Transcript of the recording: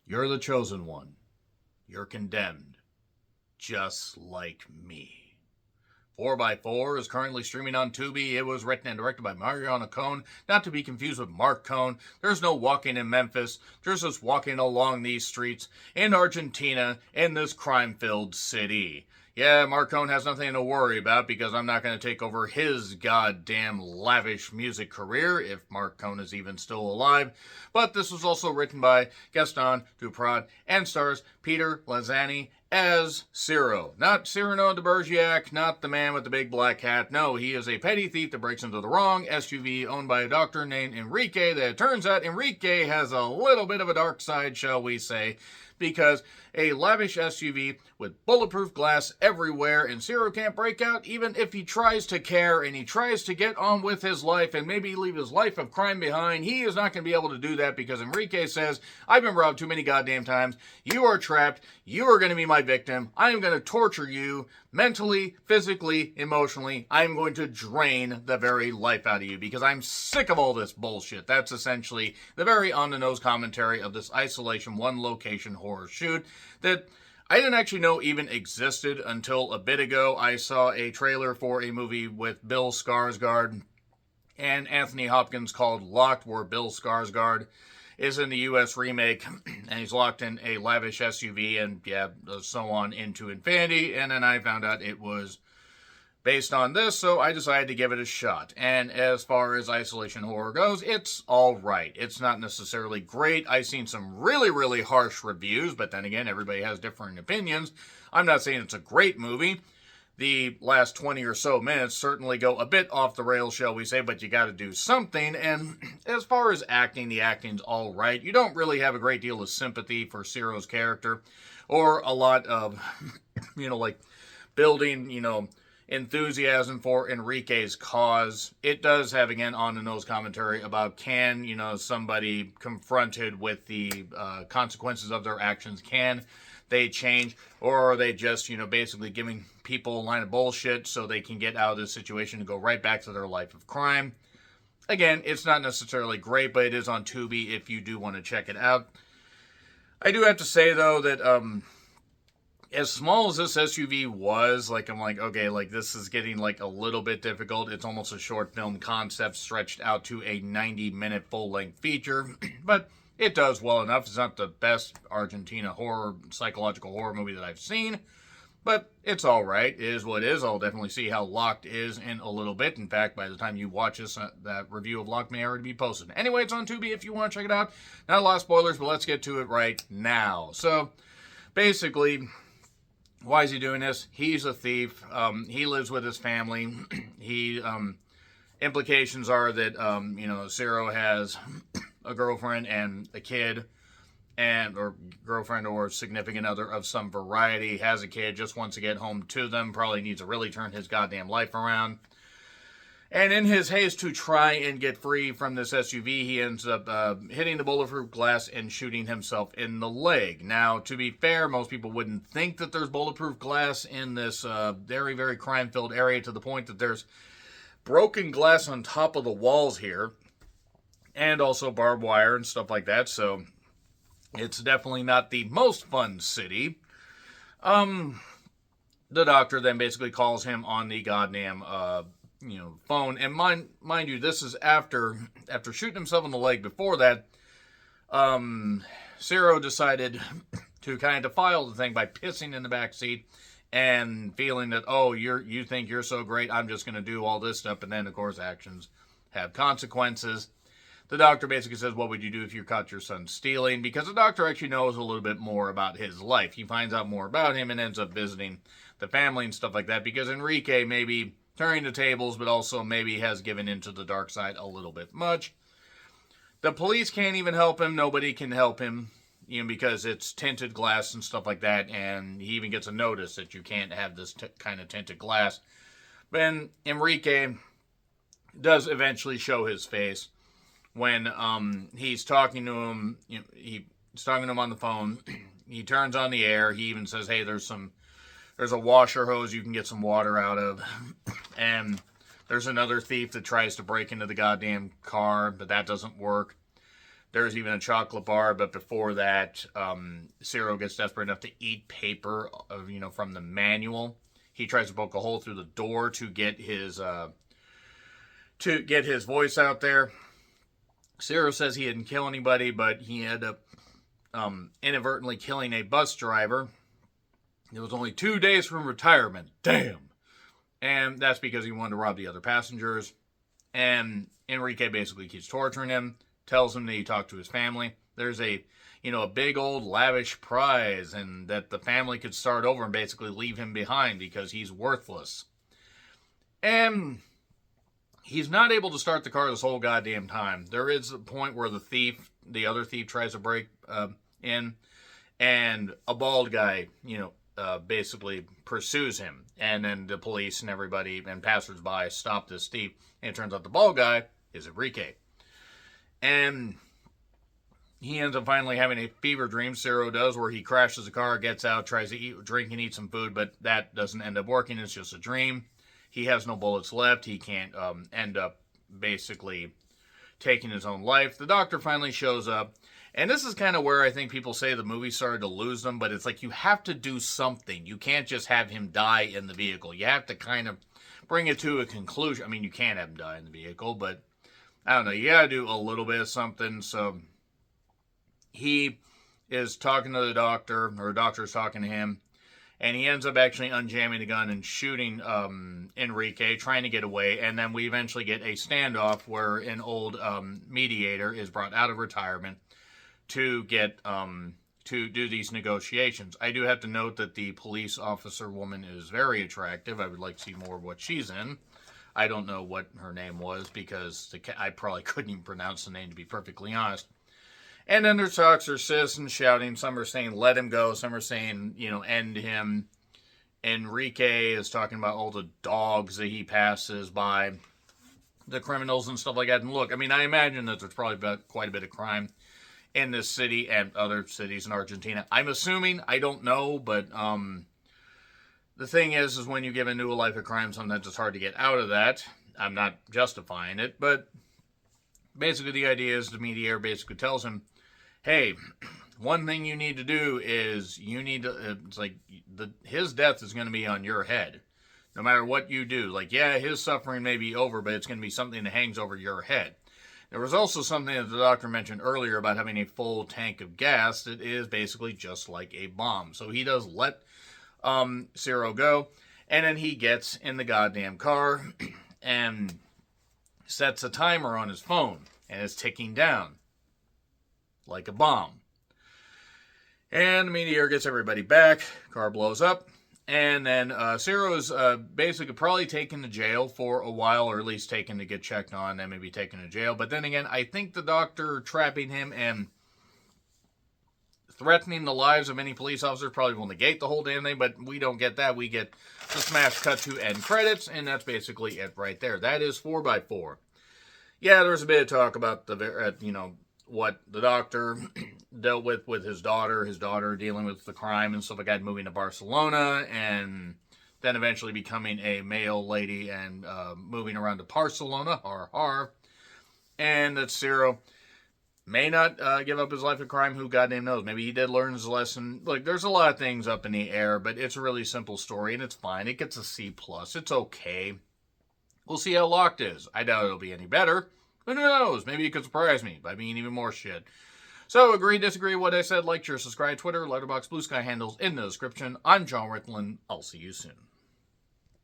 You're the chosen one. You're condemned. Just like me. 4x4 is currently streaming on Tubi. It was written and directed by Mariana Cohn, not to be confused with Mark Cohn. There's no walking in Memphis. There's just walking along these streets in Argentina in this crime-filled city. Yeah, Mark Cohn has nothing to worry about because I'm not going to take over his goddamn lavish music career, if Mark Cohn is even still alive. But this was also written by Gaston Duprat and stars Peter Lanzani as Ciro. Not Cyrano de Bergerac, not the man with the big black hat. No, he is a petty thief that breaks into the wrong SUV owned by a doctor named Enrique. That it turns out Enrique has a little bit of a dark side, shall we say, because a lavish SUV with bulletproof glass everywhere, and Ciro can't break out even if he tries to care and he tries to get on with his life and maybe leave his life of crime behind. He is not going to be able to do that because Enrique says, I've been robbed too many goddamn times. You are trapped. You are going to be my victim. I am going to torture you mentally, physically, emotionally. I am going to drain the very life out of you because I'm sick of all this bullshit. That's essentially the very on-the-nose commentary of this isolation, one-location horror shoot that I didn't actually know even existed until a bit ago. I saw a trailer for a movie with Bill Skarsgård and Anthony Hopkins called Locked, where Bill Skarsgård is in the U.S. remake, and he's locked in a lavish SUV, and yeah, so on into infinity, and then I found out it was based on this, so I decided to give it a shot. And as far as isolation horror goes, it's alright. It's not necessarily great. I've seen some really, really harsh reviews, but then again, everybody has different opinions. I'm not saying it's a great movie. The last 20 or so minutes certainly go a bit off the rails, shall we say, but you got to do something. And as far as acting, the acting's all right. You don't really have a great deal of sympathy for Ciro's character or a lot of, like building, enthusiasm for Enrique's cause. It does have, again, on-the-nose commentary about can, somebody confronted with the consequences of their actions, can they change, or are they just, basically giving people a line of bullshit so they can get out of this situation and go right back to their life of crime. Again, it's not necessarily great, but it is on Tubi if you do want to check it out. I do have to say, though, that as small as this SUV was, I'm like, okay, this is getting, a little bit difficult. It's almost a short film concept stretched out to a 90-minute full-length feature, but it does well enough. It's not the best Argentina psychological horror movie that I've seen, but it's all right. It is what it is. I'll definitely see how Locked is in a little bit. In fact, by the time you watch this, that review of Locked may already be posted. Anyway, it's on Tubi if you want to check it out. Not a lot of spoilers, but let's get to it right now. So, basically, why is he doing this? He's a thief. He lives with his family. Implications are that, Ciro has a girlfriend and a kid, or girlfriend or significant other of some variety, has a kid, just wants to get home to them, probably needs to really turn his goddamn life around. And in his haste to try and get free from this SUV, he ends up hitting the bulletproof glass and shooting himself in the leg. Now, to be fair, most people wouldn't think that there's bulletproof glass in this very, very crime-filled area, to the point that there's broken glass on top of the walls here, and also barbed wire and stuff like that, so it's definitely not the most fun city. The doctor then basically calls him on the goddamn phone, and mind you, this is after shooting himself in the leg. Before that, Ciro decided to kind of defile the thing by pissing in the back seat and feeling that, you think you're so great, I'm just going to do all this stuff, and then, of course, actions have consequences. The doctor basically says, what would you do if you caught your son stealing? Because the doctor actually knows a little bit more about his life. He finds out more about him and ends up visiting the family and stuff like that, because Enrique may be turning the tables, but also maybe has given into the dark side a little bit much. The police can't even help him. Nobody can help him, because it's tinted glass and stuff like that, and he even gets a notice that you can't have this kind of tinted glass. Then Enrique does eventually show his face when he's talking to him. He's talking to him on the phone. He turns on the air. He even says, hey, there's a washer hose you can get some water out of. And there's another thief that tries to break into the goddamn car, but that doesn't work. There's even a chocolate bar, but before that, Ciro gets desperate enough to eat paper, from the manual. He tries to poke a hole through the door to get his voice out there. Ciro says he didn't kill anybody, but he ended up inadvertently killing a bus driver. It was only 2 days from retirement. Damn. And that's because he wanted to rob the other passengers. And Enrique basically keeps torturing him, tells him that he talked to his family. There's a big old lavish prize, and that the family could start over and basically leave him behind because he's worthless. And he's not able to start the car this whole goddamn time. There is a point where the other thief tries to break in, and a bald guy, basically pursues him. And then the police and everybody and passersby stop this thief. And it turns out the bald guy is Enrique. And he ends up finally having a fever dream, Ciro does, where he crashes the car, gets out, tries to drink and eat some food, but that doesn't end up working. It's just a dream. He has no bullets left. He can't end up basically taking his own life. The doctor finally shows up. And this is kind of where I think people say the movie started to lose them, but it's like you have to do something. You can't just have him die in the vehicle. You have to kind of bring it to a conclusion. I mean, you can't have him die in the vehicle, but I don't know. You got to do a little bit of something. So he is talking to the doctor, or the doctor's talking to him, and he ends up actually unjamming the gun and shooting Enrique, trying to get away. And then we eventually get a standoff where an old mediator is brought out of retirement to get to do these negotiations. I do have to note that the police officer woman is very attractive. I would like to see more of what she's in. I don't know what her name was because I probably couldn't even pronounce the name, to be perfectly honest. And then there's talks or citizens shouting. Some are saying let him go. Some are saying, end him. Enrique is talking about all the dogs that he passes by, the criminals and stuff like that. And look, I mean, I imagine that there's probably quite a bit of crime in this city and other cities in Argentina. I'm assuming, I don't know, but the thing is when you give into a life of crime, sometimes it's hard to get out of that. I'm not justifying it, but basically the idea is the mediator basically tells him, hey, one thing you need to do is his death is going to be on your head. No matter what you do. Like, yeah, his suffering may be over, but it's going to be something that hangs over your head. There was also something that the doctor mentioned earlier about having a full tank of gas that is basically just like a bomb. So he does let Ciro go, and then he gets in the goddamn car and sets a timer on his phone, and it's ticking down like a bomb. And the meteor gets everybody back, car blows up, and then Ciro is basically probably taken to jail for a while, or at least taken to get checked on, and maybe taken to jail. But then again, I think the doctor trapping him and threatening the lives of many police officers probably will negate the whole damn thing, but we don't get that. We get the smash cut to end credits, and that's basically it right there. That is 4x4. Yeah, there was a bit of talk about what the doctor dealt with his daughter dealing with the crime and stuff like that, moving to Barcelona, and then eventually becoming a male lady and moving around to Barcelona, and that Ciro may not give up his life of crime. Who goddamn knows? Maybe he did learn his lesson. Look, there's a lot of things up in the air, but it's a really simple story, and it's fine. It gets a C+. It's okay. We'll see how Locked is. I doubt it'll be any better. But who knows? Maybe it could surprise me by being even more shit. So, agree, disagree with what I said, like, share, subscribe, Twitter, Letterboxd, Blue Sky handles in the description. I'm John Ritlin. I'll see you soon.